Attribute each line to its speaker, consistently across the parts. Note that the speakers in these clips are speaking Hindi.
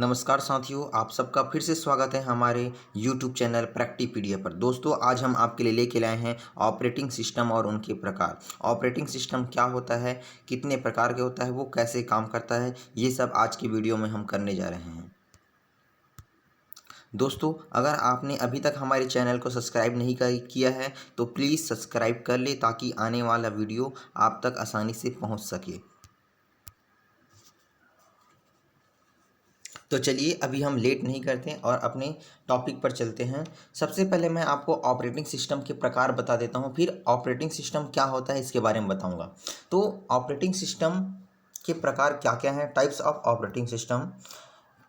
Speaker 1: नमस्कार साथियों, आप सबका फिर से स्वागत है हमारे YouTube चैनल प्रैक्टिपीडिया पर। दोस्तों, आज हम आपके लिए लेके लाए हैं ऑपरेटिंग सिस्टम और उनके प्रकार। ऑपरेटिंग सिस्टम क्या होता है, कितने प्रकार के होता है, वो कैसे काम करता है, ये सब आज की वीडियो में हम करने जा रहे हैं। दोस्तों, अगर आपने अभी तक हमारे चैनल को सब्सक्राइब नहीं किया है तो प्लीज़ सब्सक्राइब कर ले ताकि आने वाला वीडियो आप तक आसानी से पहुँच सके। तो चलिए अभी हम लेट नहीं करते और अपने टॉपिक पर चलते हैं। सबसे पहले मैं आपको ऑपरेटिंग सिस्टम के प्रकार बता देता हूँ, फिर ऑपरेटिंग सिस्टम क्या होता है इसके बारे में बताऊँगा। तो ऑपरेटिंग सिस्टम के प्रकार क्या क्या हैं, टाइप्स ऑफ ऑपरेटिंग सिस्टम।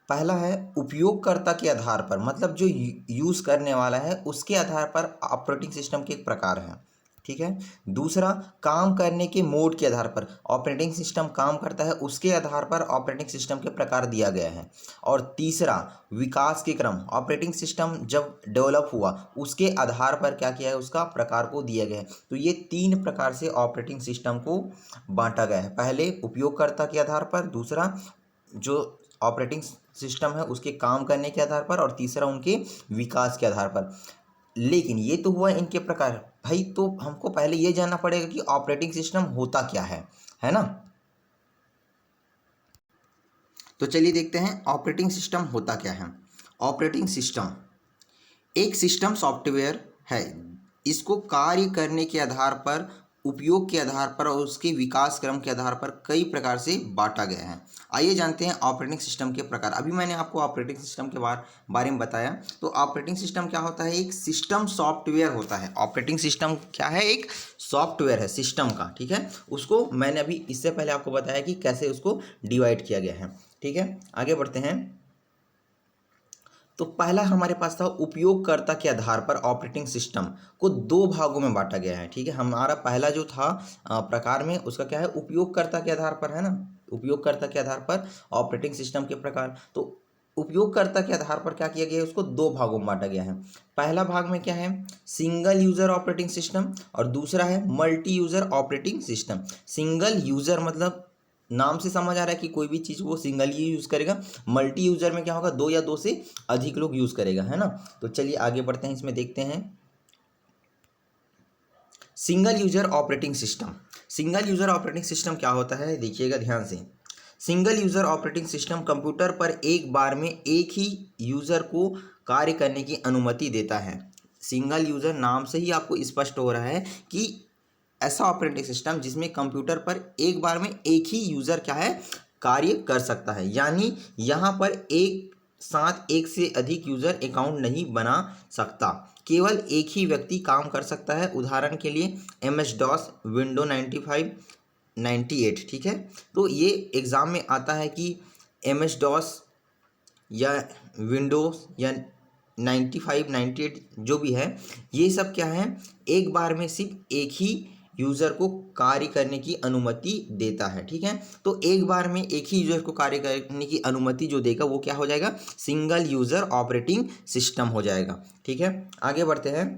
Speaker 1: पहला है उपयोगकर्ता के आधार पर, मतलब जो यूज़ करने वाला है उसके आधार पर ऑपरेटिंग सिस्टम के एक प्रकार हैं। ठीक है। दूसरा, काम करने के मोड के आधार पर ऑपरेटिंग सिस्टम काम करता है, उसके आधार पर ऑपरेटिंग सिस्टम के प्रकार दिया गया है। और तीसरा, विकास के क्रम, ऑपरेटिंग सिस्टम जब डेवलप हुआ उसके आधार पर क्या किया है, उसका प्रकार को दिया गया है। तो ये तीन प्रकार से ऑपरेटिंग सिस्टम को बांटा गया है। पहले उपयोगकर्ता के आधार पर, दूसरा जो ऑपरेटिंग सिस्टम है उसके काम करने के आधार पर, और तीसरा उनके विकास के आधार पर। लेकिन ये तो हुआ इनके प्रकार भाई, तो हमको पहले ये जानना पड़ेगा कि ऑपरेटिंग सिस्टम होता क्या है ना। तो चलिए देखते हैं ऑपरेटिंग सिस्टम होता क्या है। ऑपरेटिंग सिस्टम एक सिस्टम सॉफ्टवेयर है, इसको कार्य करने के आधार पर, उपयोग के आधार पर और उसके विकास क्रम के आधार पर कई प्रकार से बांटा गया है। आइए जानते हैं ऑपरेटिंग सिस्टम के प्रकार। अभी मैंने आपको ऑपरेटिंग सिस्टम के बारे में बताया। तो ऑपरेटिंग सिस्टम क्या होता है, एक सिस्टम सॉफ्टवेयर होता है। ऑपरेटिंग सिस्टम क्या है, एक सॉफ्टवेयर है सिस्टम का। ठीक है, उसको मैंने अभी इससे पहले आपको बताया कि कैसे उसको डिवाइड किया गया है। ठीक है, आगे बढ़ते हैं। तो पहला हमारे पास था उपयोगकर्ता के आधार पर ऑपरेटिंग सिस्टम को दो भागों में बांटा गया है। ठीक है, हमारा पहला जो था प्रकार में, उसका क्या है, उपयोगकर्ता के आधार पर है ना। उपयोगकर्ता के आधार पर ऑपरेटिंग सिस्टम के प्रकार। तो उपयोगकर्ता के आधार पर क्या किया गया है, उसको दो भागों में बांटा गया है। पहला भाग में क्या है, सिंगल यूजर ऑपरेटिंग सिस्टम, और दूसरा है multi user operating system. Single user मतलब नाम से समझ आ रहा है कि कोई भी चीज़ वो सिंगल ही यूज़ करेगा। मल्टी यूज़र में क्या होगा, दो या दो से अधिक लोग यूज़ करेगा, है ना। तो चलिए आगे बढ़ते हैं, इसमें देखते हैं single user operating system. Single user operating system क्या होता है, देखिएगा ध्यान से। Single user operating system computer पर एक बार में एक ही यूजर को कार्य करने की अनुमति देता है। सिंगल यूजर नाम से ही आपको स्पष्ट हो रहा है कि ऐसा ऑपरेटिंग सिस्टम जिसमें कंप्यूटर पर एक बार में एक ही यूज़र क्या है, कार्य कर सकता है। यानी यहाँ पर एक साथ एक से अधिक यूज़र अकाउंट नहीं बना सकता, केवल एक ही व्यक्ति काम कर सकता है। उदाहरण के लिए MS DOS, विंडो 95, 98। ठीक है, तो ये एग्ज़ाम में आता है कि MS DOS या विंडोज़ या 95, 98 जो भी है, ये सब क्या है, एक बार में सिर्फ एक ही यूज़र को कार्य करने की अनुमति देता है। ठीक है, तो एक बार में एक ही यूज़र को कार्य करने की अनुमति जो देगा वो क्या हो जाएगा, सिंगल यूज़र ऑपरेटिंग सिस्टम हो जाएगा। ठीक है, आगे बढ़ते हैं।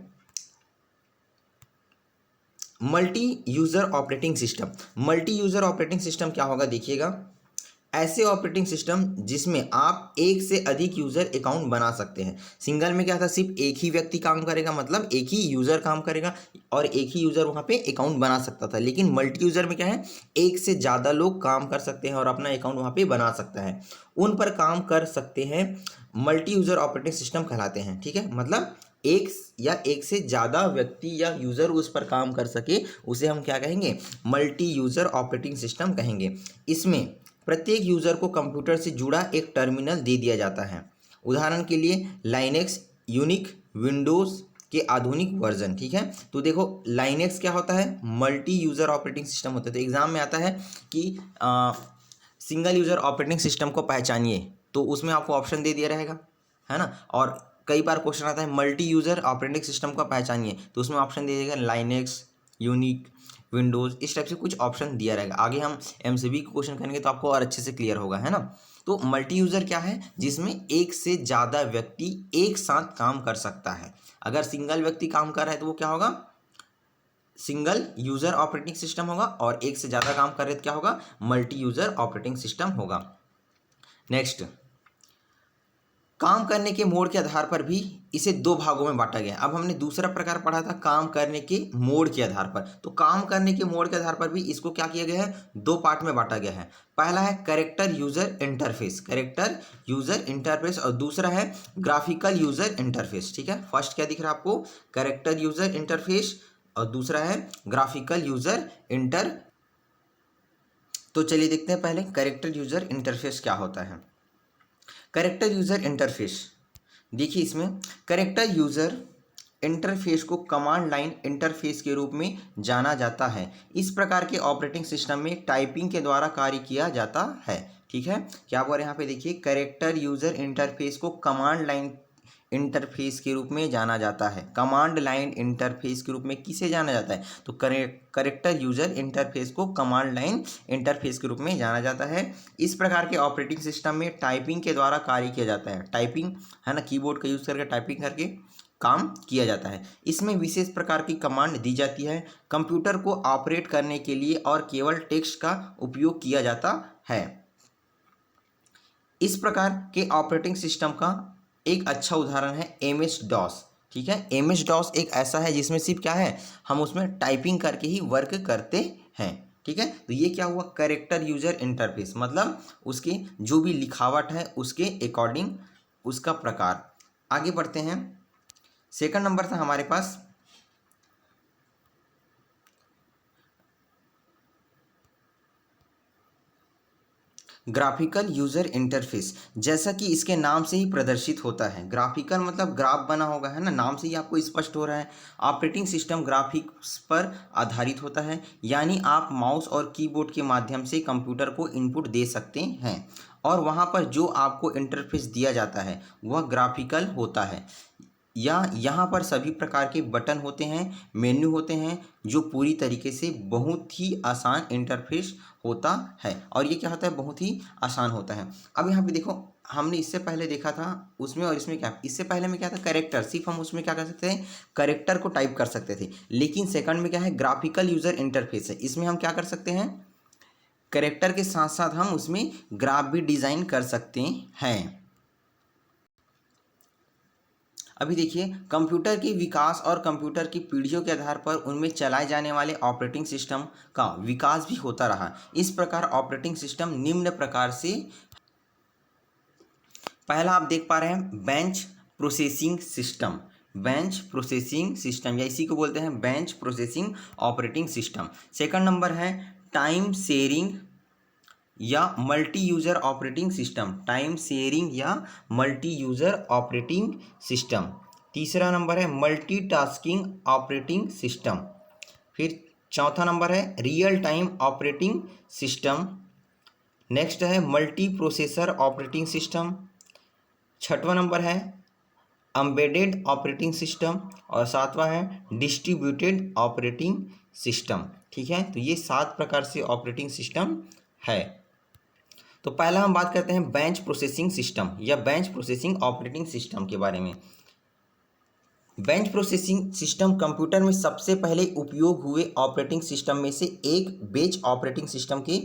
Speaker 1: Multi user operating system. Multi user operating system क्या होगा, देखिएगा। ऐसे ऑपरेटिंग सिस्टम जिसमें आप एक से अधिक यूज़र अकाउंट बना सकते हैं। सिंगल में क्या था, सिर्फ एक ही व्यक्ति काम करेगा, मतलब एक ही यूज़र काम करेगा और एक ही यूज़र वहाँ पे अकाउंट बना सकता था। लेकिन मल्टी यूज़र में क्या है, एक से ज़्यादा लोग काम कर सकते हैं और अपना अकाउंट वहाँ पे बना सकता है। उन पर काम कर सकते हैं, मल्टी यूज़र ऑपरेटिंग सिस्टम कहलाते हैं। ठीक है, मतलब एक या एक से ज़्यादा व्यक्ति या यूज़र उस पर काम कर सके, उसे हम क्या कहेंगे, मल्टी यूज़र ऑपरेटिंग सिस्टम कहेंगे। इसमें प्रत्येक यूज़र को कंप्यूटर से जुड़ा एक टर्मिनल दे दिया जाता है। उदाहरण के लिए लाइनेक्स, यूनिक, विंडोज़ के आधुनिक वर्जन। ठीक है, तो देखो लाइनेक्स क्या होता है, मल्टी यूज़र ऑपरेटिंग सिस्टम होता है। तो एग्ज़ाम में आता है कि सिंगल यूज़र ऑपरेटिंग सिस्टम को पहचानिए, तो उसमें आपको ऑप्शन दे दिया रहेगा, है ना। और कई बार क्वेश्चन आता है मल्टी यूज़र ऑपरेटिंग सिस्टम को पहचानिए, तो उसमें ऑप्शन दे देगा लाइनेक्स, यूनिक, विंडोज़, इस टाइप से कुछ ऑप्शन दिया रहेगा। आगे हम MCQ क्वेश्चन करेंगे तो आपको और अच्छे से क्लियर होगा, है ना। तो मल्टी यूज़र क्या है, जिसमें एक से ज़्यादा व्यक्ति एक साथ काम कर सकता है। अगर सिंगल व्यक्ति काम कर रहा है तो वो क्या होगा, सिंगल यूज़र ऑपरेटिंग सिस्टम होगा, और एक से ज़्यादा काम कर रहे तो क्या होगा, मल्टी यूज़र ऑपरेटिंग सिस्टम होगा। नेक्स्ट, काम करने के मोड के आधार पर भी इसे दो भागों में बांटा गया। अब हमने दूसरा प्रकार पढ़ा था काम करने के मोड के आधार पर, तो काम करने के मोड के आधार पर भी इसको क्या किया गया है, दो पार्ट में बांटा गया है। पहला है character user interface, character user interface, और दूसरा है ग्राफिकल यूजर इंटरफेस। ठीक है, फर्स्ट क्या दिख रहा है आपको, कैरेक्टर यूजर इंटरफेस, और दूसरा है ग्राफिकल यूजर इंटर। तो चलिए देखते हैं पहले कैरेक्टर यूजर इंटरफेस क्या होता है। कैरेक्टर यूजर इंटरफेस, देखिए इसमें कैरेक्टर यूजर इंटरफेस को कमांड लाइन इंटरफेस के रूप में जाना जाता है। इस प्रकार के ऑपरेटिंग सिस्टम में टाइपिंग के द्वारा कार्य किया जाता है। ठीक है, क्या बोल रहे हैं यहाँ पे, देखिए कैरेक्टर यूजर इंटरफेस को कमांड लाइन इंटरफेस के रूप में जाना जाता है। कमांड लाइन इंटरफेस के रूप में किसे जाना जाता है, तो कैरेक्टर यूजर इंटरफेस को कमांड लाइन इंटरफेस के रूप में जाना जाता है। इस प्रकार के ऑपरेटिंग सिस्टम में टाइपिंग के द्वारा कार्य किया जाता है। टाइपिंग है ना, कीबोर्ड का यूज़ करके टाइपिंग करके काम किया जाता है। इसमें विशेष प्रकार की कमांड दी जाती है। कंप्यूटर को ऑपरेट करने के लिए और केवल टेक्स्ट का उपयोग किया जाता है। इस प्रकार के ऑपरेटिंग सिस्टम का एक अच्छा उदाहरण है MS DOS। ठीक है, MS DOS एक ऐसा है जिसमें सिर्फ क्या है, हम उसमें टाइपिंग करके ही वर्क करते हैं। ठीक है, तो ये क्या हुआ, कैरेक्टर यूजर इंटरफेस, मतलब उसकी जो भी लिखावट है उसके अकॉर्डिंग उसका प्रकार। आगे बढ़ते हैं, सेकंड नंबर था हमारे पास ग्राफिकल यूजर इंटरफेस। जैसा कि इसके नाम से ही प्रदर्शित होता है, ग्राफिकल मतलब ग्राफ बना होगा, है ना, नाम से ही आपको स्पष्ट हो रहा है। ऑपरेटिंग सिस्टम ग्राफिक्स पर आधारित होता है, यानी आप माउस और कीबोर्ड के माध्यम से कंप्यूटर को इनपुट दे सकते हैं और वहाँ पर जो आपको इंटरफेस दिया जाता है वह ग्राफिकल होता है। या यहाँ पर सभी प्रकार के बटन होते हैं, मेन्यू होते हैं, जो पूरी तरीके से बहुत ही आसान इंटरफेस होता है। और ये क्या होता है, बहुत ही आसान होता है। अब यहाँ पे देखो, हमने इससे पहले देखा था उसमें और इसमें क्या, इससे पहले में क्या था, कैरेक्टर, सिर्फ हम उसमें क्या कर सकते हैं, कैरेक्टर को टाइप कर सकते थे। लेकिन सेकंड में क्या है, ग्राफिकल यूजर इंटरफेस है, इसमें हम क्या कर सकते हैं, कैरेक्टर के साथ साथ हम उसमें ग्राफ भी डिज़ाइन कर सकते हैं। अभी देखिए, कंप्यूटर के विकास और कंप्यूटर की पीढ़ियों के आधार पर उनमें चलाए जाने वाले ऑपरेटिंग सिस्टम का विकास भी होता रहा। इस प्रकार ऑपरेटिंग सिस्टम निम्न प्रकार से, पहला आप देख पा रहे हैं bench processing system, bench processing system या इसी को बोलते हैं bench processing operating system. Second number है टाइम शेयरिंग या multi user operating system, time sharing या मल्टी यूज़र ऑपरेटिंग सिस्टम। तीसरा नंबर है मल्टीटास्किंग ऑपरेटिंग सिस्टम। फिर चौथा नंबर है real time operating system. Next है मल्टी प्रोसेसर ऑपरेटिंग सिस्टम। छठवां नंबर है एम्बेडेड ऑपरेटिंग सिस्टम और सातवां है डिस्ट्रीब्यूटेड ऑपरेटिंग सिस्टम। ठीक है, तो ये 7 प्रकार से ऑपरेटिंग सिस्टम है। तो पहला हम बात करते हैं बेंच प्रोसेसिंग सिस्टम या बेंच प्रोसेसिंग ऑपरेटिंग सिस्टम के बारे में। बेंच प्रोसेसिंग सिस्टम कंप्यूटर में सबसे पहले उपयोग हुए ऑपरेटिंग सिस्टम में से एक बेंच ऑपरेटिंग सिस्टम के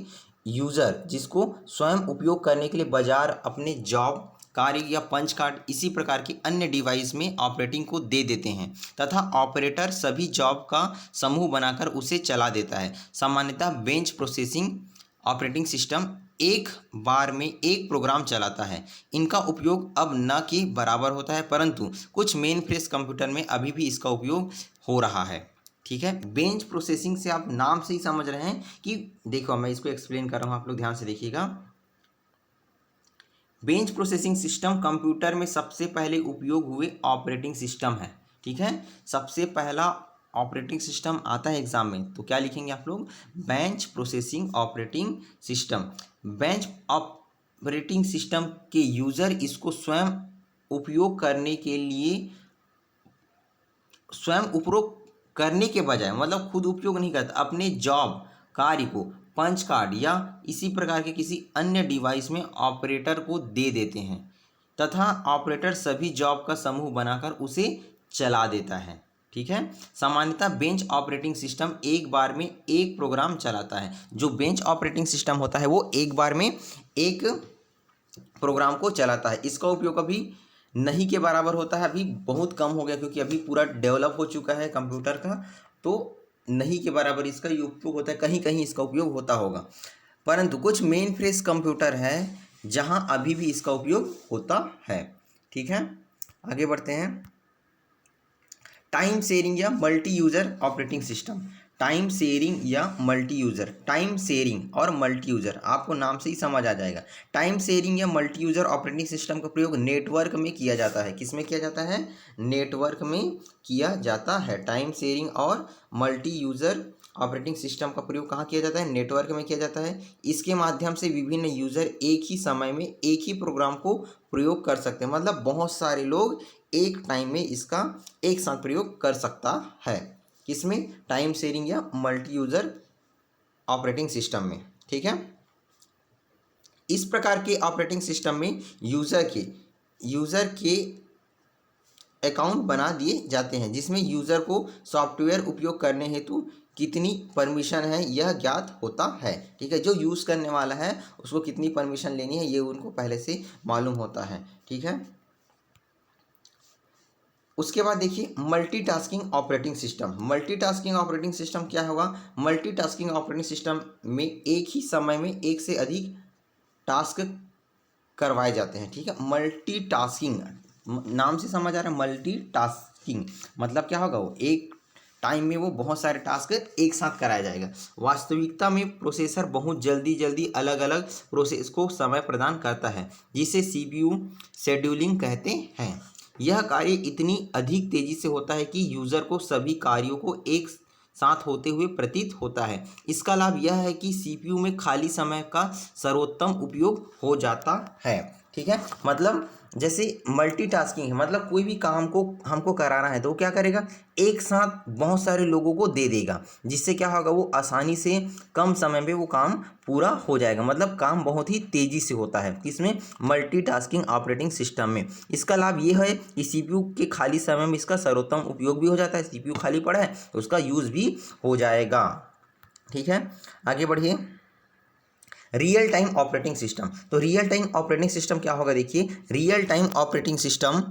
Speaker 1: यूज़र जिसको स्वयं उपयोग करने के लिए बाजार अपने जॉब, कार्य या पंच कार्ड इसी प्रकार की अन्य डिवाइस में ऑपरेटिंग को दे देते हैं तथा ऑपरेटर सभी जॉब का समूह बनाकर उसे चला देता है। सामान्यतः बेंच प्रोसेसिंग ऑपरेटिंग सिस्टम एक बार में एक प्रोग्राम चलाता है। इनका उपयोग अब न के बराबर होता है, परंतु कुछ मेन फ्रेश कंप्यूटर में अभी भी इसका उपयोग हो रहा है। ठीक है, बेंच प्रोसेसिंग से आप नाम से ही समझ रहे हैं कि, देखो मैं इसको एक्सप्लेन कर रहा हूँ, आप लोग ध्यान से देखिएगा। बेंच प्रोसेसिंग सिस्टम कंप्यूटर में सबसे पहले उपयोग हुए ऑपरेटिंग सिस्टम है। ठीक है, सबसे पहला ऑपरेटिंग सिस्टम आता है एग्जाम में, तो क्या लिखेंगे आप लोग, bench processing operating system. Bench operating system के यूज़र इसको स्वयं उपयोग करने के लिए, स्वयं उपयोग करने के बजाय, मतलब खुद उपयोग नहीं करता, अपने जॉब कार्य को पंच कार्ड या इसी प्रकार के किसी अन्य डिवाइस में ऑपरेटर को दे देते हैं तथा ऑपरेटर सभी जॉब का समूह बनाकर उसे चला देता है। ठीक है, सामान्यतः बेंच ऑपरेटिंग सिस्टम एक बार में एक प्रोग्राम चलाता है। जो बेंच ऑपरेटिंग सिस्टम होता है वो एक बार में एक प्रोग्राम को चलाता है। इसका उपयोग अभी नहीं के बराबर होता है, अभी बहुत कम हो गया क्योंकि अभी पूरा डेवलप हो चुका है कंप्यूटर का, तो नहीं के बराबर इसका उपयोग होता है, कहीं कहीं इसका उपयोग होता होगा, परंतु कुछ मेन फ्रेश कंप्यूटर है जहां अभी भी इसका उपयोग होता है। ठीक है, आगे बढ़ते हैं। टाइम शेयरिंग या multi user operating system. Time sharing या मल्टी यूज़र, टाइम शेयरिंग और मल्टी यूज़र आपको नाम से ही समझ आ जाएगा। टाइम शेयरिंग या मल्टी यूज़र ऑपरेटिंग सिस्टम का प्रयोग नेटवर्क में किया जाता है। किस में किया जाता है? नेटवर्क में किया जाता है। टाइम शेयरिंग और मल्टी यूज़र ऑपरेटिंग सिस्टम का प्रयोग कहाँ किया जाता है? नेटवर्क में किया जाता है। इसके माध्यम से विभिन्न यूज़र एक ही समय में एक ही प्रोग्राम को प्रयोग कर सकते हैं, मतलब बहुत सारे लोग एक टाइम में इसका एक साथ प्रयोग कर सकता है। किसमें? टाइम शेयरिंग या मल्टी यूज़र ऑपरेटिंग सिस्टम में। ठीक है, इस प्रकार के ऑपरेटिंग सिस्टम में यूज़र के अकाउंट बना दिए जाते हैं, जिसमें यूज़र को सॉफ्टवेयर उपयोग करने हेतु कितनी परमिशन है यह ज्ञात होता है। ठीक है, जो यूज़ करने वाला है उसको कितनी परमिशन लेनी है ये उनको पहले से मालूम होता है। ठीक है, उसके बाद देखिए multitasking operating system. Multitasking operating system क्या होगा? मल्टीटास्किंग ऑपरेटिंग सिस्टम में एक ही समय में एक से अधिक टास्क करवाए जाते हैं। ठीक है, मल्टीटास्किंग नाम से समझ आ रहा है। मल्टीटास्किंग मतलब क्या होगा? वो एक टाइम में वो बहुत सारे टास्क एक साथ कराया जाएगा। वास्तविकता में प्रोसेसर बहुत जल्दी अलग अलग प्रोसेस को समय प्रदान करता है, जिसे सीपीयू शेड्यूलिंग कहते हैं। यह कार्य इतनी अधिक तेजी से होता है कि यूज़र को सभी कार्यों को एक साथ होते हुए प्रतीत होता है। इसका लाभ यह है कि सीपीयू में खाली समय का सर्वोत्तम उपयोग हो जाता है। ठीक है, मतलब जैसे मल्टीटास्किंग है, मतलब कोई भी काम को हमको कराना है तो वो क्या करेगा? एक साथ बहुत सारे लोगों को दे देगा, जिससे क्या होगा? वो आसानी से कम समय में वो काम पूरा हो जाएगा, मतलब काम बहुत ही तेज़ी से होता है। किसमें? मल्टीटास्किंग ऑपरेटिंग सिस्टम में। इसका लाभ ये है कि सीपीयू के खाली समय में इसका सर्वोत्तम उपयोग भी हो जाता है। सीपीयू खाली पड़ा है तो उसका यूज़ भी हो जाएगा। ठीक है, आगे बढ़िए। Real time operating system. तो रियल टाइम ऑपरेटिंग सिस्टम क्या होगा? देखिए, real time operating system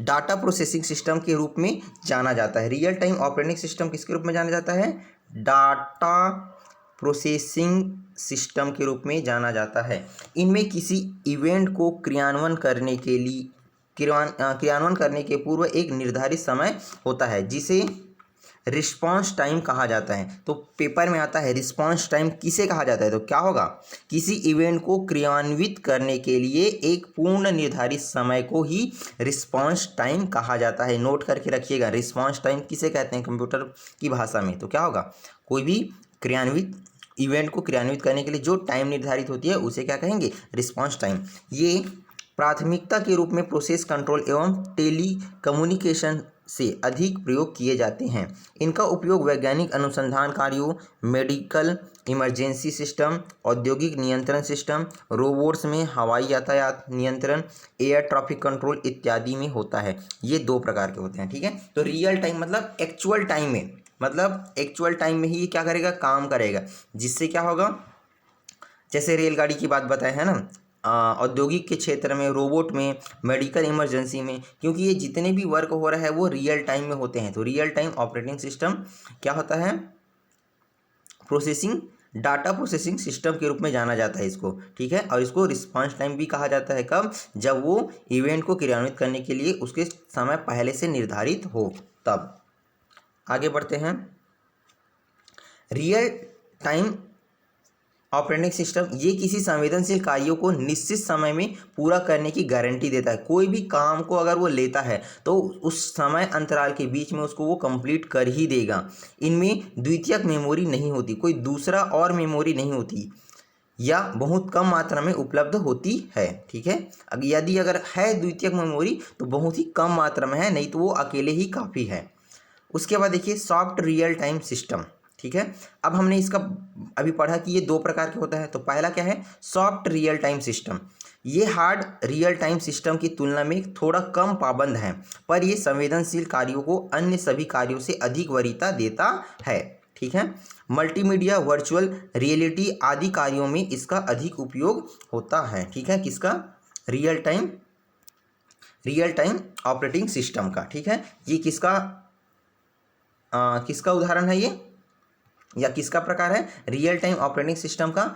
Speaker 1: data processing system के रूप में जाना जाता है। रियल टाइम ऑपरेटिंग सिस्टम किसके रूप में जाना जाता है? डाटा प्रोसेसिंग सिस्टम के रूप में जाना जाता है। इनमें किसी इवेंट को क्रियान्वयन करने के पूर्व एक निर्धारित समय होता है, जिसे रिस्पॉन्स टाइम कहा जाता है। तो पेपर में आता है रिस्पॉन्स टाइम किसे कहा जाता है? तो क्या होगा? किसी इवेंट को क्रियान्वित करने के लिए एक पूर्ण निर्धारित समय को ही रिस्पॉन्स टाइम कहा जाता है। नोट करके रखिएगा, रिस्पॉन्स टाइम किसे कहते हैं कंप्यूटर की भाषा में? तो क्या होगा? कोई भी इवेंट को क्रियान्वित करने के लिए जो टाइम निर्धारित होती है उसे क्या कहेंगे? Response time. ये प्राथमिकता के रूप में प्रोसेस कंट्रोल एवं टेलीकम्युनिकेशन से अधिक प्रयोग किए जाते हैं। इनका उपयोग वैज्ञानिक अनुसंधान कार्यों, मेडिकल इमरजेंसी सिस्टम, औद्योगिक नियंत्रण सिस्टम, रोबोट्स में हवाई यातायात नियंत्रण, एयर ट्रैफिक कंट्रोल इत्यादि में होता है। ये दो प्रकार के होते हैं। ठीक है, तो रियल टाइम मतलब एक्चुअल टाइम में, मतलब एक्चुअल टाइम में ही ये क्या करेगा? काम करेगा, जिससे क्या होगा? जैसे रेलगाड़ी की बात बताए है ना, औद्योगिक के क्षेत्र में, रोबोट में, मेडिकल इमरजेंसी में, क्योंकि ये जितने भी वर्क हो रहा है वो रियल टाइम में होते हैं। तो रियल टाइम ऑपरेटिंग सिस्टम क्या होता है? डाटा प्रोसेसिंग सिस्टम के रूप में जाना जाता है इसको। ठीक है, और इसको रिस्पांस टाइम भी कहा जाता है। कब? जब वो इवेंट को क्रियान्वित करने के लिए उसके समय पहले से निर्धारित हो तब। आगे बढ़ते हैं। रियल टाइम ऑपरेटिंग सिस्टम ये किसी संवेदनशील कार्यों को निश्चित समय में पूरा करने की गारंटी देता है। कोई भी काम को अगर वो लेता है तो उस समय अंतराल के बीच में उसको वो कंप्लीट कर ही देगा। इनमें द्वितीयक मेमोरी नहीं होती, कोई दूसरा और मेमोरी नहीं होती, या बहुत कम मात्रा में उपलब्ध होती है। ठीक है, यदि अगर है द्वितीयक मेमोरी तो बहुत ही कम मात्रा में है, नहीं तो वो अकेले ही काफ़ी है। उसके बाद देखिए सॉफ्ट रियल टाइम सिस्टम। ठीक है, अब हमने इसका अभी पढ़ा कि ये दो प्रकार के होता है। तो पहला क्या है? Soft real time system. ये हार्ड रियल टाइम सिस्टम की तुलना में थोड़ा कम पाबंद है, पर ये संवेदनशील कार्यों को अन्य सभी कार्यों से अधिक वरीयता देता है। ठीक है, मल्टीमीडिया, वर्चुअल रियलिटी आदि कार्यों में इसका अधिक उपयोग होता है। ठीक है, किसका? रियल टाइम ऑपरेटिंग सिस्टम का। ठीक है, ये किसका उदाहरण है ये, या किसका प्रकार है, रियल टाइम ऑपरेटिंग सिस्टम का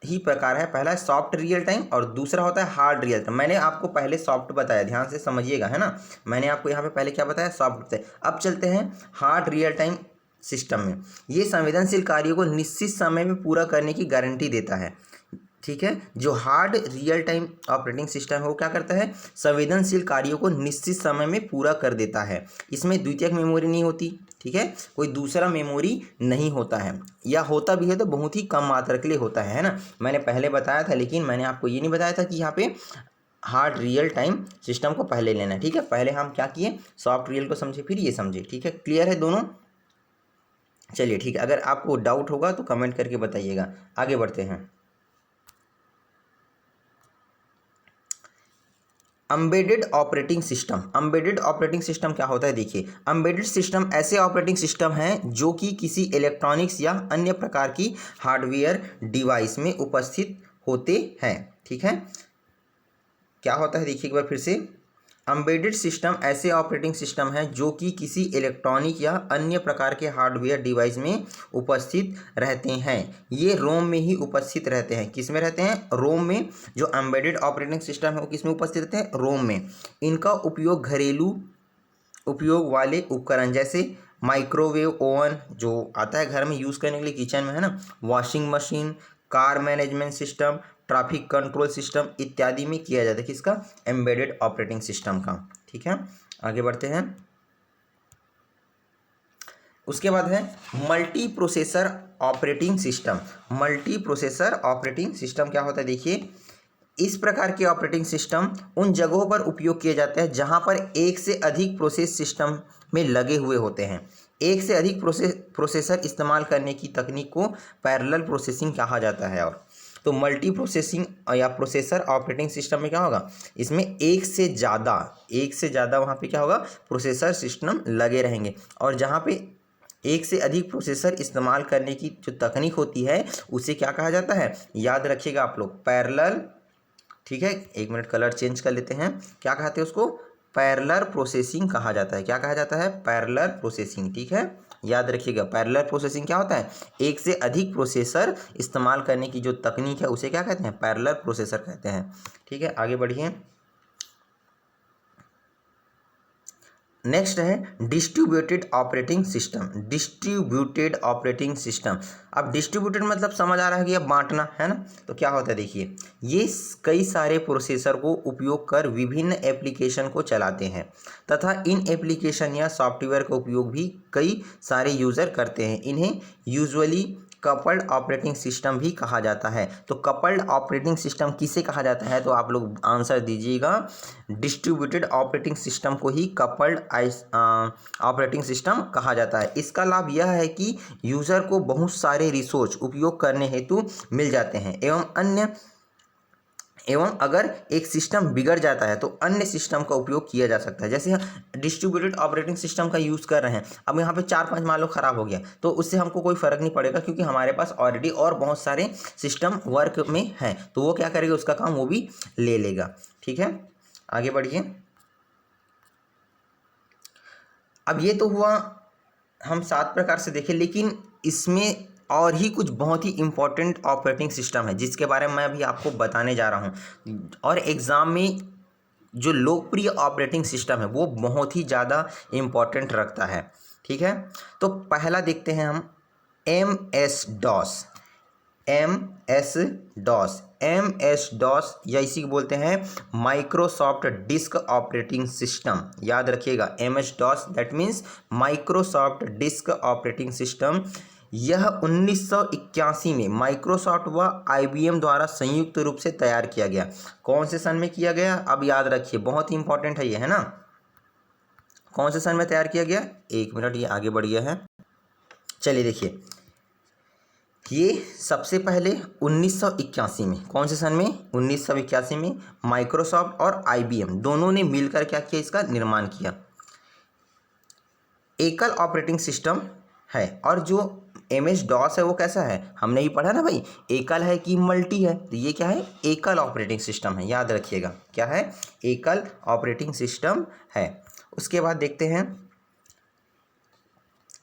Speaker 1: ही प्रकार है। पहला है सॉफ्ट रियल टाइम और दूसरा होता है हार्ड रियल टाइम। मैंने आपको पहले सॉफ्ट बताया, ध्यान से समझिएगा, है ना। मैंने आपको यहाँ पे पहले क्या बताया, सॉफ्ट बताया। अब चलते हैं हार्ड रियल टाइम सिस्टम में। ये संवेदनशील कार्यों को निश्चित समय में पूरा करने की गारंटी देता है। ठीक है, जो hard real time operating system है वो क्या करता है, संवेदनशील कार्यों को निश्चित समय में पूरा कर देता है। इसमें द्वितीयक मेमोरी नहीं होती। ठीक है, कोई दूसरा मेमोरी नहीं होता है, या होता भी है तो बहुत ही कम मात्रा के लिए होता है ना। मैंने पहले बताया था, लेकिन मैंने आपको ये नहीं बताया था कि यहाँ पे हार्ड रियल टाइम सिस्टम को पहले लेना है। ठीक है, पहले हम क्या किए, सॉफ्ट रियल को समझे, फिर ये समझे। ठीक है, क्लियर है दोनों। चलिए ठीक है, अगर आपको डाउट होगा तो कमेंट करके बताइएगा। आगे बढ़ते हैं। Embedded operating system. Embedded operating system क्या होता है, देखिए, एम्बेडेड सिस्टम ऐसे ऑपरेटिंग सिस्टम हैं जो कि किसी इलेक्ट्रॉनिक्स या अन्य प्रकार की हार्डवेयर डिवाइस में उपस्थित होते हैं। ठीक है, क्या होता है, देखिए एक बार फिर से, एम्बेडेड सिस्टम ऐसे ऑपरेटिंग सिस्टम हैं जो कि किसी इलेक्ट्रॉनिक या अन्य प्रकार के हार्डवेयर डिवाइस में उपस्थित रहते हैं। ये रोम में ही उपस्थित रहते हैं। किस में रहते हैं, रोम में। जो एम्बेडेड ऑपरेटिंग सिस्टम है वो किस में उपस्थित रहते हैं, रोम में। इनका उपयोग घरेलू उपयोग वाले उपकरण जैसे माइक्रोवेव ओवन जो आता है घर में यूज़ करने के लिए किचन में, है ना, washing machine, car management system, traffic control system इत्यादि में किया जाता है। किसका, एम्बेडेड ऑपरेटिंग सिस्टम का। ठीक है, आगे बढ़ते हैं। उसके बाद है multi processor operating system. Multi processor operating system क्या होता है, देखिए, इस प्रकार के ऑपरेटिंग सिस्टम उन जगहों पर उपयोग किए जाते हैं जहां पर एक से अधिक प्रोसेस सिस्टम में लगे हुए होते हैं। एक से अधिक प्रोसेसर इस्तेमाल करने की तकनीक को पैरेलल प्रोसेसिंग कहा जाता है। और तो मल्टी प्रोसेसिंग या प्रोसेसर ऑपरेटिंग सिस्टम में क्या होगा, इसमें एक से ज़्यादा वहाँ पे क्या होगा, प्रोसेसर सिस्टम लगे रहेंगे। और जहाँ पे एक से अधिक प्रोसेसर इस्तेमाल करने की जो तकनीक होती है उसे क्या कहा जाता है, याद रखिएगा आप लोग, पैरेलल। ठीक है, एक मिनट, कलर चेंज कर लेते हैं। क्या कहते हैं उसको, पैरेलल प्रोसेसिंग कहा जाता है। क्या कहा जाता है, पैरेलल प्रोसेसिंग। ठीक है, याद रखिएगा, पैरेलल प्रोसेसिंग क्या होता है, एक से अधिक प्रोसेसर इस्तेमाल करने की जो तकनीक है उसे क्या कहते हैं, पैरेलल प्रोसेसर कहते हैं। ठीक है, आगे बढ़िए। नेक्स्ट है distributed operating system. Distributed operating system, अब डिस्ट्रीब्यूटेड मतलब समझ आ रहा है कि अब बांटना, है ना। तो क्या होता है, देखिए, ये कई सारे प्रोसेसर को उपयोग कर विभिन्न एप्लीकेशन को चलाते हैं तथा इन एप्लीकेशन या सॉफ्टवेयर का उपयोग भी कई सारे यूज़र करते हैं। इन्हें यूजुअली कपल्ड ऑपरेटिंग सिस्टम भी कहा जाता है। तो कपल्ड ऑपरेटिंग सिस्टम किसे कहा जाता है, तो आप लोग आंसर दीजिएगा, डिस्ट्रीब्यूटेड ऑपरेटिंग सिस्टम को ही कपल्ड ऑपरेटिंग सिस्टम कहा जाता है। इसका लाभ यह है कि यूज़र को बहुत सारे रिसोर्स उपयोग करने हेतु मिल जाते हैं एवं अगर एक सिस्टम बिगड़ जाता है तो अन्य सिस्टम का उपयोग किया जा सकता है। जैसे डिस्ट्रीब्यूटेड ऑपरेटिंग सिस्टम का यूज़ कर रहे हैं, अब यहाँ पे 4-5 मान लो ख़राब हो गया तो उससे हमको कोई फ़र्क नहीं पड़ेगा, क्योंकि हमारे पास ऑलरेडी और बहुत सारे सिस्टम वर्क में हैं, तो वो क्या करेगा, उसका काम वो भी ले लेगा। ठीक है, आगे बढ़िए। अब ये तो हुआ हम 7 प्रकार से देखें, लेकिन इसमें और ही कुछ बहुत ही इम्पोर्टेंट ऑपरेटिंग सिस्टम है जिसके बारे में मैं अभी आपको बताने जा रहा हूँ। और एग्ज़ाम में जो लोकप्रिय ऑपरेटिंग सिस्टम है वो बहुत ही ज़्यादा इम्पोर्टेंट रखता है। ठीक है, तो पहला देखते हैं हम, MS-DOS। MS-DOS या इसी को बोलते हैं माइक्रोसॉफ्ट डिस्क ऑपरेटिंग सिस्टम। याद रखिएगा, MS-DOS that means Microsoft disk operating system. यह 1981 में माइक्रोसॉफ्ट व IBM द्वारा संयुक्त रूप से तैयार किया गया। कौन से सन में किया गया, अब याद रखिए, बहुत ही इंपॉर्टेंट है ये, है ना। कौन से सन में तैयार किया गया, एक मिनट, ये आगे बढ़ गया है। चलिए देखिए, ये सबसे पहले 1981 में, कौन से सन में, 1981 में माइक्रोसॉफ्ट और IBM दोनों ने मिलकर क्या किया, इसका निर्माण किया। एकल ऑपरेटिंग सिस्टम है, और जो MS DOS है वो कैसा है, हमने ही पढ़ा ना भाई, एकल है कि मल्टी है, तो ये क्या है, एकल ऑपरेटिंग सिस्टम है, याद रखिएगा क्या है, एकल ऑपरेटिंग सिस्टम है। उसके बाद देखते हैं,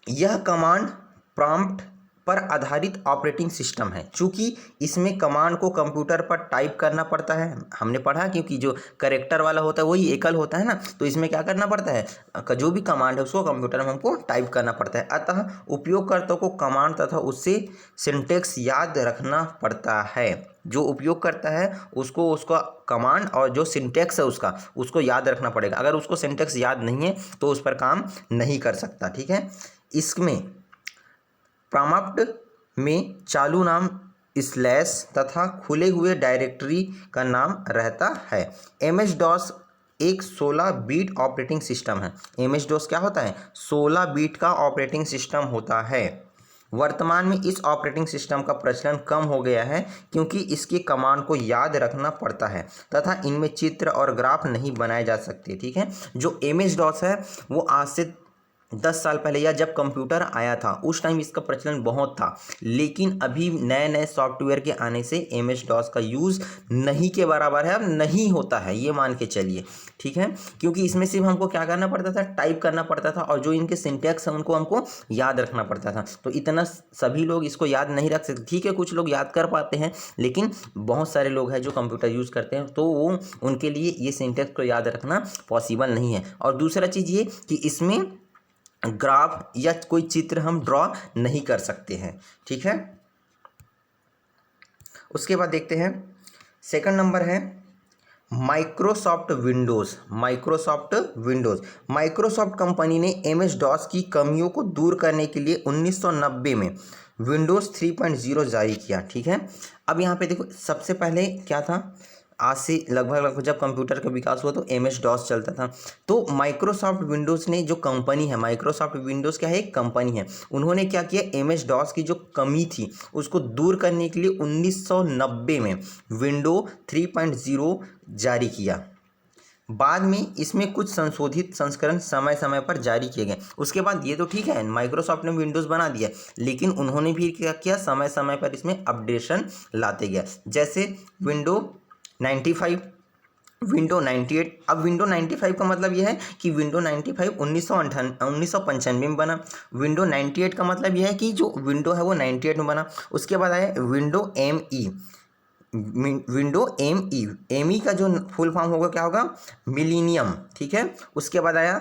Speaker 1: यह कमांड प्रॉम्प्ट पर आधारित ऑपरेटिंग सिस्टम है। चूंकि इसमें कमांड को कंप्यूटर पर टाइप करना पड़ता है, हमने पढ़ा, क्योंकि जो करेक्टर वाला होता है वही एकल होता है ना, तो इसमें क्या करना पड़ता है, जो भी कमांड है उसको कंप्यूटर में हमको टाइप करना पड़ता है। अतः उपयोगकर्ता को कमांड तथा उससे सिंटेक्स याद रखना पड़ता है। जो उपयोग करता है उसको उसका कमांड और जो सिंटेक्स है उसको याद रखना पड़ेगा। अगर उसको सिंटेक्स याद नहीं है तो उस पर काम नहीं कर सकता, ठीक है। इसमें प्रॉम्प्ट में चालू नाम स्लैश तथा खुले हुए डायरेक्टरी का नाम रहता है। MS DOS एक 16 बीट ऑपरेटिंग सिस्टम है। MS DOS क्या होता है, 16 बीट का ऑपरेटिंग सिस्टम होता है। वर्तमान में इस ऑपरेटिंग सिस्टम का प्रचलन कम हो गया है क्योंकि इसके कमांड को याद रखना पड़ता है तथा इनमें चित्र और ग्राफ नहीं बनाए जा सकते, ठीक है। जो MS DOS है वो आज से 10 साल पहले या जब कंप्यूटर आया था उस टाइम इसका प्रचलन बहुत था, लेकिन अभी नए नए सॉफ्टवेयर के आने से MS DOS का यूज़ नहीं के बराबर है, अब नहीं होता है, ये मान के चलिए, ठीक है। क्योंकि इसमें सिर्फ हमको क्या करना पड़ता था, टाइप करना पड़ता था, और जो इनके सिंटैक्स हैं उनको हमको याद रखना पड़ता था। तो इतना सभी लोग इसको याद नहीं रख सकते, ठीक है, कुछ लोग याद कर पाते हैं, लेकिन बहुत सारे लोग हैं जो कंप्यूटर यूज़ करते हैं, तो वो उनके लिए ये सिंटैक्स को याद रखना पॉसिबल नहीं है। और दूसरा चीज़ ये कि इसमें ग्राफ या कोई चित्र हम ड्रॉ नहीं कर सकते हैं, ठीक है। उसके बाद देखते हैं, सेकंड नंबर है माइक्रोसॉफ्ट विंडोज़। माइक्रोसॉफ्ट कंपनी ने MS DOS की कमियों को दूर करने के लिए 1990 में विंडोज़ 3.0 जारी किया, ठीक है। अब यहाँ पे देखो, सबसे पहले क्या था, आज से लगभग जब कंप्यूटर का विकास हुआ तो MS DOS चलता था। तो माइक्रोसॉफ्ट विंडोज़ ने, जो कंपनी है माइक्रोसॉफ्ट विंडोज़ क्या है, एक कंपनी है, उन्होंने क्या किया, MS DOS की जो कमी थी उसको दूर करने के लिए 1990 में विंडो 3.0 जारी किया। बाद में इसमें कुछ संशोधित संस्करण समय समय पर जारी किए गए। उसके बाद ये तो ठीक है, माइक्रोसॉफ्ट ने विंडोज़ बना दिया, लेकिन उन्होंने भी क्या किया, समय समय पर इसमें अपडेशन लाते गया। जैसे विंडो 95, विंडो 98। अब विंडो 95 का मतलब यह है कि विंडो 95 1995 में बना। विंडो 98 का मतलब यह है कि जो विंडो है वो 98 में बना। उसके बाद आया विंडो ME। ME का जो फुल फॉर्म होगा क्या होगा, मिलीनियम, ठीक है। उसके बाद आया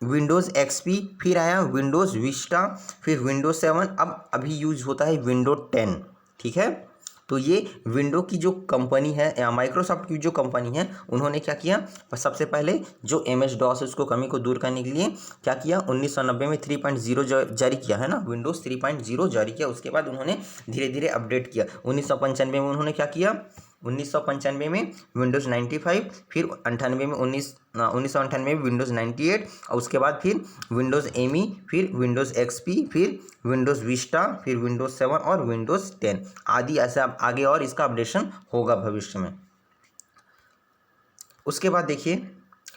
Speaker 1: विंडोज़ XP, फिर आया विंडोज़ विस्टा, फिर विंडोज़ 7, अब अभी यूज होता है विंडो 10, ठीक है। तो ये विंडो की जो कंपनी है या माइक्रोसॉफ्ट की जो कंपनी है, उन्होंने क्या किया, सबसे पहले जो MS DOS उसको कमी को दूर करने के लिए क्या किया, 1990 में 3.0 जारी किया है ना, विंडोज़ 3.0 जारी किया। उसके बाद उन्होंने धीरे धीरे अपडेट किया। 1995 में उन्होंने क्या किया, 1995 में विंडोज़ 95, फिर 98 में 1998 में विंडोज़ 98, और उसके बाद फिर विंडोज़ ME, फिर विंडोज़ XP, फिर विंडोज़ विस्टा, फिर विंडोज़ 7 और विंडोज़ 10 आदि, ऐसे आगे और इसका अपडेशन होगा भविष्य में। उसके बाद देखिए,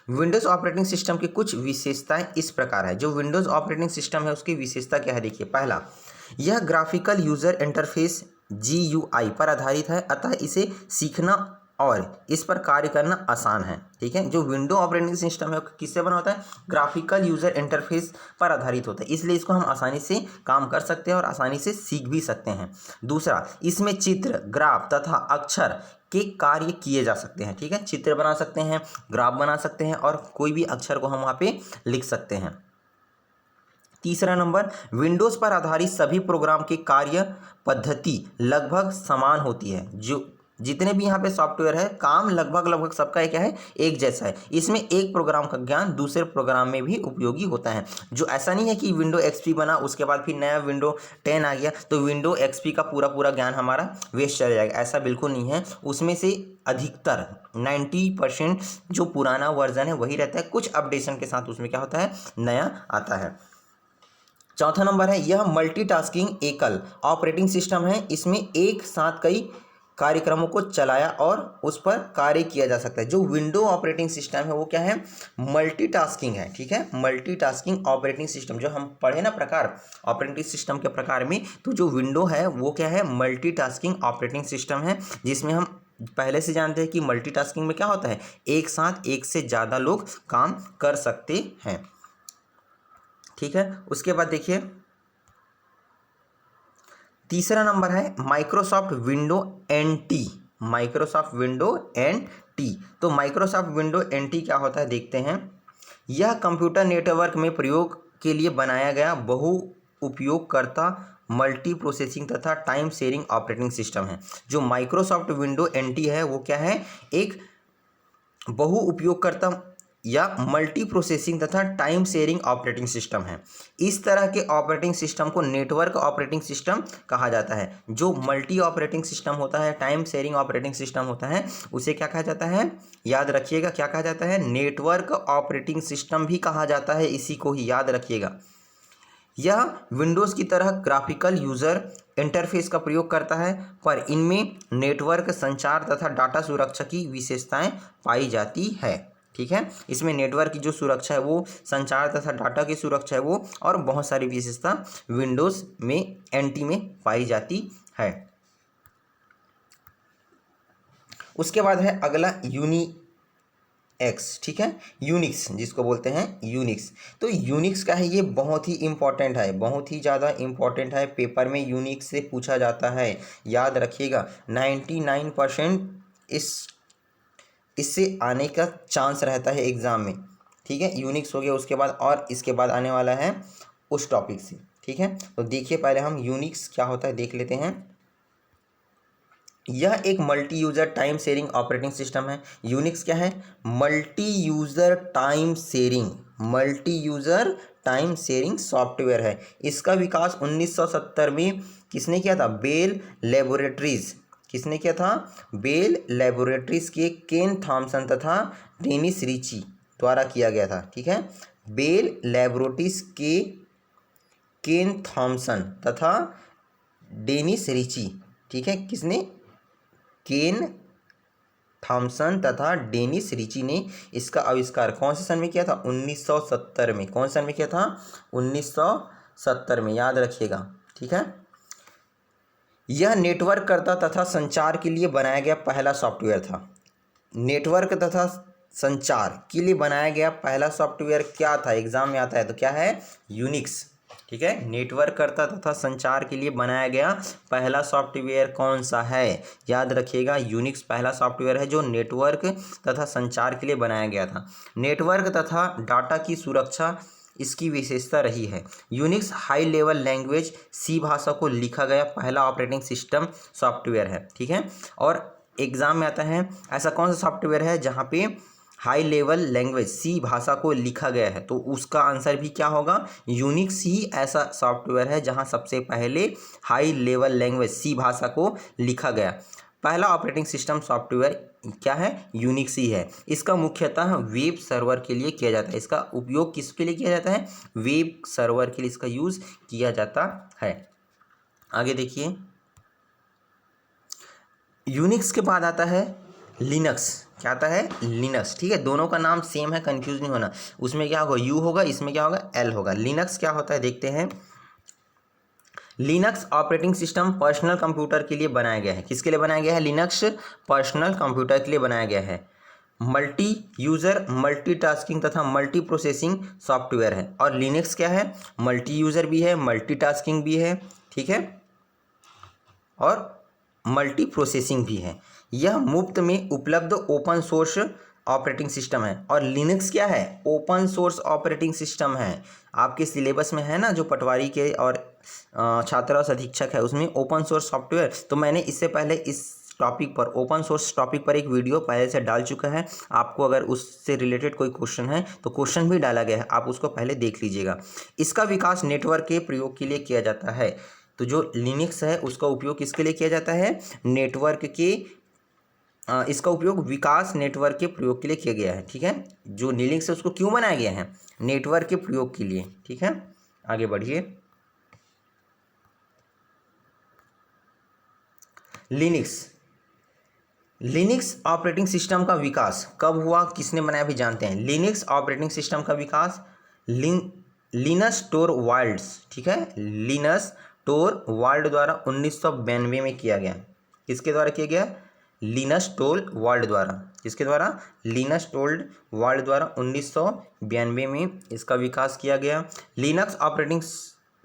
Speaker 1: विंडोज़ ऑपरेटिंग सिस्टम की कुछ विशेषताएं इस प्रकार है। जो विंडोज़ ऑपरेटिंग सिस्टम है उसकी विशेषता क्या है, देखिए, पहला, यह ग्राफिकल यूज़र इंटरफेस GUI पर आधारित है, अतः इसे सीखना और इस पर कार्य करना आसान है, ठीक है। जो विंडो ऑपरेटिंग सिस्टम है किससे बना होता है, ग्राफिकल यूज़र इंटरफेस पर आधारित होता है, इसलिए इसको हम आसानी से काम कर सकते हैं और आसानी से सीख भी सकते हैं। दूसरा, इसमें चित्र, ग्राफ तथा अक्षर के कार्य किए जा सकते हैं, ठीक है। चित्र बना सकते हैं, ग्राफ बना सकते हैं, और कोई भी अक्षर को हम वहाँ पे लिख सकते हैं। तीसरा नंबर, विंडोज़ पर आधारित सभी प्रोग्राम की कार्य पद्धति लगभग समान होती है। जो जितने भी यहाँ पे सॉफ्टवेयर है, काम लगभग सबका क्या है, एक जैसा है। इसमें एक प्रोग्राम का ज्ञान दूसरे प्रोग्राम में भी उपयोगी होता है। जो ऐसा नहीं है कि विंडो XP बना उसके बाद फिर नया विंडो 10 आ गया तो विंडो XP का पूरा ज्ञान हमारा वेस्ट चला जाएगा, ऐसा बिल्कुल नहीं है। उसमें से अधिकतर 90% जो पुराना वर्जन है वही रहता है, कुछ अपडेशन के साथ उसमें क्या होता है, नया आता है। चौथा नंबर है, यह मल्टीटास्किंग एकल ऑपरेटिंग सिस्टम है। इसमें एक साथ कई कार्यक्रमों को चलाया और उस पर कार्य किया जा सकता है। जो विंडो ऑपरेटिंग सिस्टम है वो क्या है, मल्टीटास्किंग है। ठीक है, मल्टीटास्किंग ऑपरेटिंग सिस्टम जो हम पढ़े ना प्रकार ऑपरेटिंग सिस्टम के प्रकार में, तो जो विंडो है वो क्या है, मल्टीटास्किंग ऑपरेटिंग सिस्टम है, जिसमें हम पहले से जानते हैं कि मल्टीटास्किंग में क्या होता है, एक साथ एक से ज़्यादा लोग काम कर सकते हैं। ठीक है, उसके बाद देखिए तीसरा नंबर है Microsoft window NT. Microsoft window NT, तो माइक्रोसॉफ्ट विंडो एनटी क्या होता है देखते हैं। यह कंप्यूटर नेटवर्क में प्रयोग के लिए बनाया गया बहु उपयोगकर्ता मल्टी प्रोसेसिंग तथा टाइम शेयरिंग ऑपरेटिंग सिस्टम है। जो माइक्रोसॉफ्ट विंडो एनटी है वो क्या है, एक बहु उपयोगकर्ता या मल्टी प्रोसेसिंग तथा टाइम शेयरिंग ऑपरेटिंग सिस्टम है। इस तरह के ऑपरेटिंग सिस्टम को नेटवर्क ऑपरेटिंग सिस्टम कहा जाता है। जो मल्टी ऑपरेटिंग सिस्टम होता है, टाइम शेयरिंग ऑपरेटिंग सिस्टम होता है, उसे क्या कहा जाता है, याद रखिएगा क्या कहा जाता है, नेटवर्क ऑपरेटिंग सिस्टम भी कहा जाता है, इसी को ही याद रखिएगा। यह विंडोज़ की तरह ग्राफिकल यूज़र इंटरफेस का प्रयोग करता है, पर इनमें नेटवर्क संचार तथा डाटा सुरक्षा की विशेषताएं पाई जाती है। ठीक है, इसमें नेटवर्क की जो सुरक्षा है वो, संचार तथा डाटा की सुरक्षा है वो, और बहुत सारी विशेषता विंडोज़ में एनटी में पाई जाती है। उसके बाद है अगला यूनिक्स। ठीक है, यूनिक्स जिसको बोलते हैं यूनिक्स। तो यूनिक्स का है ये बहुत ही इंपॉर्टेंट है, बहुत ही ज़्यादा इंपॉर्टेंट है, पेपर में यूनिक्स से पूछा जाता है, याद रखिएगा। 99% इससे आने का चांस रहता है एग्ज़ाम में। ठीक है, यूनिक्स हो गया, उसके बाद और इसके बाद आने वाला है उस टॉपिक से। ठीक है, तो देखिए पहले हम यूनिक्स क्या होता है देख लेते हैं। यह एक multi user time sharing operating system है। यूनिक्स क्या है, multi user time sharing, multi user time sharing software है। इसका विकास 1970 में किसने किया था, बेल लेबोरेटरीज। किसने किया था, बेल लेबोरेटरीज के केन थॉमसन तथा डेनिस रिची द्वारा किया गया था। ठीक है, बेल लेबोरेटरीज के केन थॉमसन तथा डेनिस रिची। ठीक है, किसने, केन थॉमसन तथा डेनिस रिची ने इसका आविष्कार कौन से सन में किया था, 1970 में। कौन से सन में किया था, 1970 में, याद रखिएगा। ठीक है, यह नेटवर्क करता तथा संचार के लिए बनाया गया पहला सॉफ्टवेयर था। नेटवर्क तथा संचार के लिए बनाया गया पहला सॉफ्टवेयर क्या था, एग्जाम में आता है, तो क्या है, यूनिक्स। ठीक है, नेटवर्क करता तथा संचार के लिए बनाया गया पहला सॉफ्टवेयर कौन सा है, याद रखिएगा, यूनिक्स पहला सॉफ्टवेयर है जो नेटवर्क तथा संचार के लिए बनाया गया था। नेटवर्क तथा डाटा की सुरक्षा इसकी विशेषता रही है। Unix high level language C भाषा को लिखा गया पहला ऑपरेटिंग सिस्टम सॉफ्टवेयर है। ठीक है, और एग्जाम में आता है ऐसा कौन सा सॉफ्टवेयर है जहाँ पे हाई लेवल लैंग्वेज सी भाषा को लिखा गया है, तो उसका आंसर भी क्या होगा, यूनिक्स ही ऐसा सॉफ्टवेयर है जहाँ सबसे पहले हाई लेवल लैंग्वेज सी भाषा को लिखा गया। पहला ऑपरेटिंग सिस्टम सॉफ्टवेयर क्या है, यूनिक्स ही है। इसका मुख्यतः वेब सर्वर के लिए किया जाता है। इसका उपयोग किसके लिए किया जाता है, वेब सर्वर के लिए इसका यूज़ किया जाता है। आगे देखिए, यूनिक्स के बाद आता है लिनक्स। क्या आता है, लिनक्स। ठीक है, दोनों का नाम सेम है, कंफ्यूज नहीं होना। उसमें क्या होगा, यू होगा, इसमें क्या होगा, एल होगा। लिनक्स क्या होता है देखते हैं। Linux operating system personal computer के लिए बनाया गया है। किसके लिए बनाया गया है, लिनक्स पर्सनल कंप्यूटर के लिए बनाया गया है। मल्टी यूज़र मल्टीटास्किंग तथा मल्टी प्रोसेसिंग सॉफ्टवेयर है। और लिनक्स क्या है, मल्टी यूज़र भी है, मल्टीटास्किंग भी है, ठीक है, और मल्टी प्रोसेसिंग भी है। यह मुफ्त में उपलब्ध ओपन सोर्स ऑपरेटिंग सिस्टम है। और लिनक्स क्या है, ओपन सोर्स ऑपरेटिंग सिस्टम है। आपके सिलेबस में है ना, जो पटवारी के और छात्रावास अधीक्षक है, उसमें ओपन सोर्स सॉफ्टवेयर, तो मैंने इससे पहले इस टॉपिक पर, ओपन सोर्स टॉपिक पर एक वीडियो पहले से डाल चुका है। आपको अगर उससे रिलेटेड कोई क्वेश्चन है तो क्वेश्चन भी डाला गया है, आप उसको पहले देख लीजिएगा। इसका विकास नेटवर्क के प्रयोग के लिए किया जाता है। तो जो लिनक्स है उसका उपयोग किसके लिए किया जाता है, नेटवर्क के, इसका उपयोग विकास नेटवर्क के प्रयोग के लिए किया गया है। ठीक है, जो लिनक्स है उसको क्यों बनाया गया है, नेटवर्क के प्रयोग के लिए। ठीक है, आगे बढ़िए। लिनक्स लिनक्स ऑपरेटिंग सिस्टम का विकास कब हुआ, किसने बनाया भी जानते हैं। लिनक्स ऑपरेटिंग सिस्टम का विकास लिनस टोरवाल्ड्स, ठीक है, लिनस टोरवाल्ड द्वारा 1992 में किया गया। किसके द्वारा किया गया? लिनस टोरवाल्ड द्वारा। किसके द्वारा? लिनस टोरवाल्ड द्वारा 1992 में इसका विकास किया गया। लिनक्स ऑपरेटिंग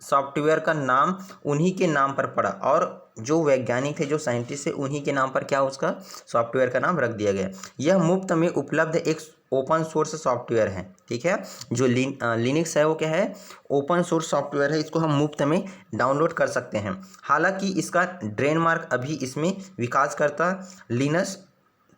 Speaker 1: सॉफ्टवेयर का नाम उन्हीं के नाम पर पड़ा, और जो वैज्ञानिक थे, जो साइंटिस्ट थे, उन्हीं के नाम पर क्या उसका सॉफ्टवेयर का नाम रख दिया गया। यह मुफ्त में उपलब्ध एक ओपन सोर्स सॉफ्टवेयर है, ठीक है। जो लिनक्स है वो क्या है? ओपन सोर्स सॉफ्टवेयर है, इसको हम मुफ्त में डाउनलोड कर सकते हैं। हालांकि इसका ट्रेडमार्क अभी इसमें विकासकर्ता लिनस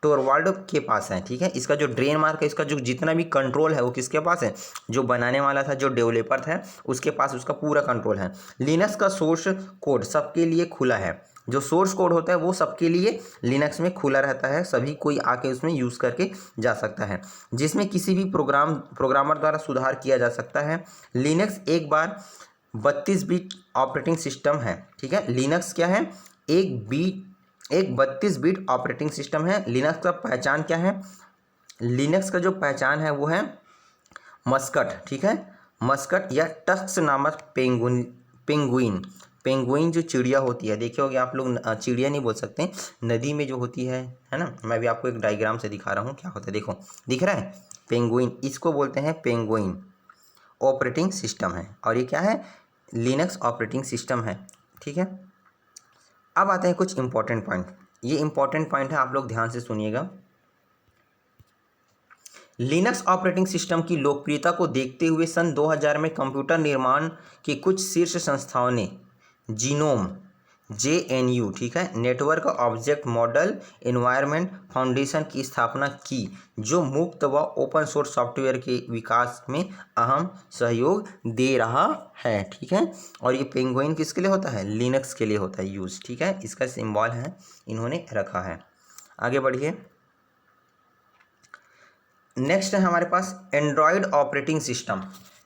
Speaker 1: टोरवाल्ड के पास है, ठीक है। इसका जो ट्रेडमार्क है, इसका जो जितना भी कंट्रोल है वो किसके पास है? जो बनाने वाला था, जो डेवलपर था, उसके पास उसका पूरा कंट्रोल है। लिनक्स का सोर्स कोड सबके लिए खुला है। जो सोर्स कोड होता है वो सबके लिए लिनक्स में खुला रहता है, सभी कोई आके उसमें यूज़ करके जा सकता है, जिसमें किसी भी प्रोग्रामर द्वारा सुधार किया जा सकता है। लिनक्स एक बार 32 बिट ऑपरेटिंग सिस्टम है, ठीक है। लिनक्स क्या है? एक 32 बिट ऑपरेटिंग सिस्टम है। लिनक्स का पहचान क्या है? लिनक्स का जो पहचान है वो है मस्कट, ठीक है, मस्कट या टस्क नामक पेंगुइन जो चिड़िया होती है, देखे होगे आप लोग, चिड़िया नहीं बोल सकते, नदी में जो होती है ना। मैं भी आपको एक डायग्राम से दिखा रहा हूँ क्या होता है, देखो दिख रहा है, पेंगुइन, इसको बोलते हैं पेंगुइन ऑपरेटिंग सिस्टम है, और ये क्या है? लिनक्स ऑपरेटिंग सिस्टम है, ठीक है। अब आते हैं कुछ इंपॉर्टेंट पॉइंट। ये इंपॉर्टेंट पॉइंट है, आप लोग ध्यान से सुनिएगा। लिनक्स ऑपरेटिंग सिस्टम की लोकप्रियता को देखते हुए सन 2000 में कंप्यूटर निर्माण की कुछ शीर्ष संस्थाओं ने जीनोम JNU, ठीक है, network object model environment foundation की स्थापना की, जो मुफ्त व ओपन सोर्स सॉफ्टवेयर के विकास में अहम सहयोग दे रहा है, ठीक है। और ये पेंगुइन किसके लिए होता है? लिनक्स के लिए होता है यूज़, ठीक है। इसका सिंबल है, इन्होंने रखा है। आगे बढ़िए। नेक्स्ट है हमारे पास Android operating system.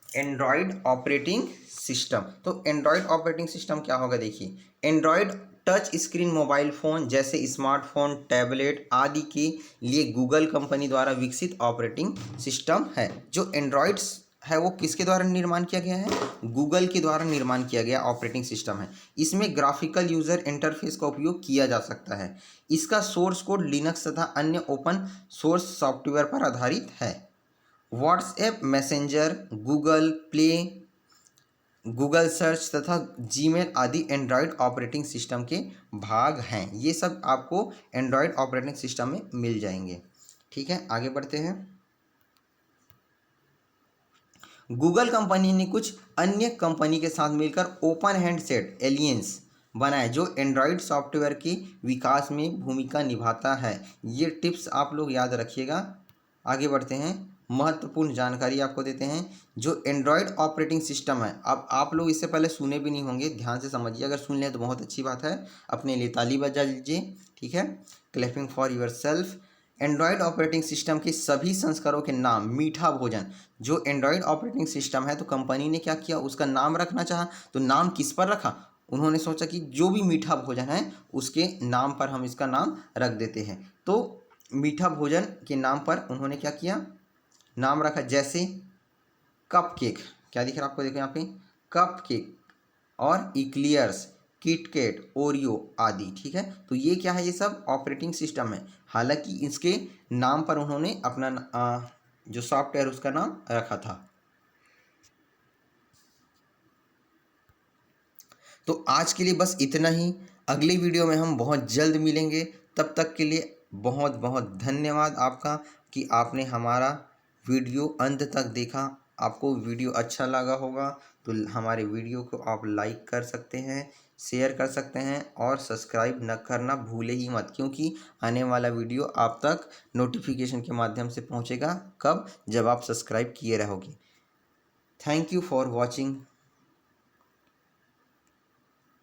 Speaker 1: Android operating system, तो एंड्रॉयड ऑपरेटिंग सिस्टम क्या होगा? देखिए, Android touch screen mobile phone जैसे स्मार्टफोन, टैबलेट आदि के लिए गूगल कंपनी द्वारा विकसित ऑपरेटिंग सिस्टम है। जो एंड्रॉयड्स है वो किसके द्वारा निर्माण किया गया है? गूगल के द्वारा निर्माण किया गया ऑपरेटिंग सिस्टम है। इसमें ग्राफिकल यूज़र इंटरफेस का उपयोग किया जा सकता है। इसका सोर्स कोड लिनक्स तथा अन्य ओपन सोर्स सॉफ्टवेयर पर आधारित है। WhatsApp, messenger, Google play, Google search तथा जीमेल आदि एंड्रॉयड ऑपरेटिंग सिस्टम के भाग हैं। ये सब आपको एंड्रॉयड ऑपरेटिंग सिस्टम में मिल जाएंगे, ठीक है। आगे बढ़ते हैं। गूगल कंपनी ने कुछ अन्य कंपनी के साथ मिलकर ओपन हैंडसेट एलियंस बनाए, जो एंड्रॉयड सॉफ्टवेयर के विकास में भूमिका निभाता है। ये टिप्स आप लोग याद रखिएगा। आगे बढ़ते हैं, महत्वपूर्ण जानकारी आपको देते हैं। जो एंड्रॉयड ऑपरेटिंग सिस्टम है, अब आप लोग इससे पहले सुने भी नहीं होंगे, ध्यान से समझिए। अगर सुन लें तो बहुत अच्छी बात है, अपने लिए ताली बजा लीजिए, ठीक है। Clapping for your self. Android operating system के सभी संस्करणों के नाम मीठा भोजन। जो एंड्रॉयड ऑपरेटिंग सिस्टम है, तो कंपनी ने क्या किया? उसका नाम रखना चाहा, तो नाम किस पर रखा? उन्होंने सोचा कि जो भी मीठा भोजन है उसके नाम पर हम इसका नाम रख देते हैं। तो मीठा भोजन के नाम पर उन्होंने क्या किया? नाम रखा। जैसे कप केक, क्या दिख रहा है आपको? देखो यहाँ पे कप केक, और इक्लियर्स, किटकैट, ओरियो आदि, ठीक है। तो ये क्या है? ये सब ऑपरेटिंग सिस्टम है। हालांकि इसके नाम पर उन्होंने अपना जो सॉफ्टवेयर उसका नाम रखा था। तो आज के लिए बस इतना ही। अगली वीडियो में हम बहुत जल्द मिलेंगे। तब तक के लिए बहुत बहुत धन्यवाद आपका कि आपने हमारा वीडियो अंत तक देखा। आपको वीडियो अच्छा लगा होगा तो हमारे वीडियो को आप लाइक कर सकते हैं, शेयर कर सकते हैं, और सब्सक्राइब न करना भूले ही मत, क्योंकि आने वाला वीडियो आप तक नोटिफिकेशन के माध्यम से पहुंचेगा। कब? जब आप सब्सक्राइब किए रहोगे। Thank you for watching.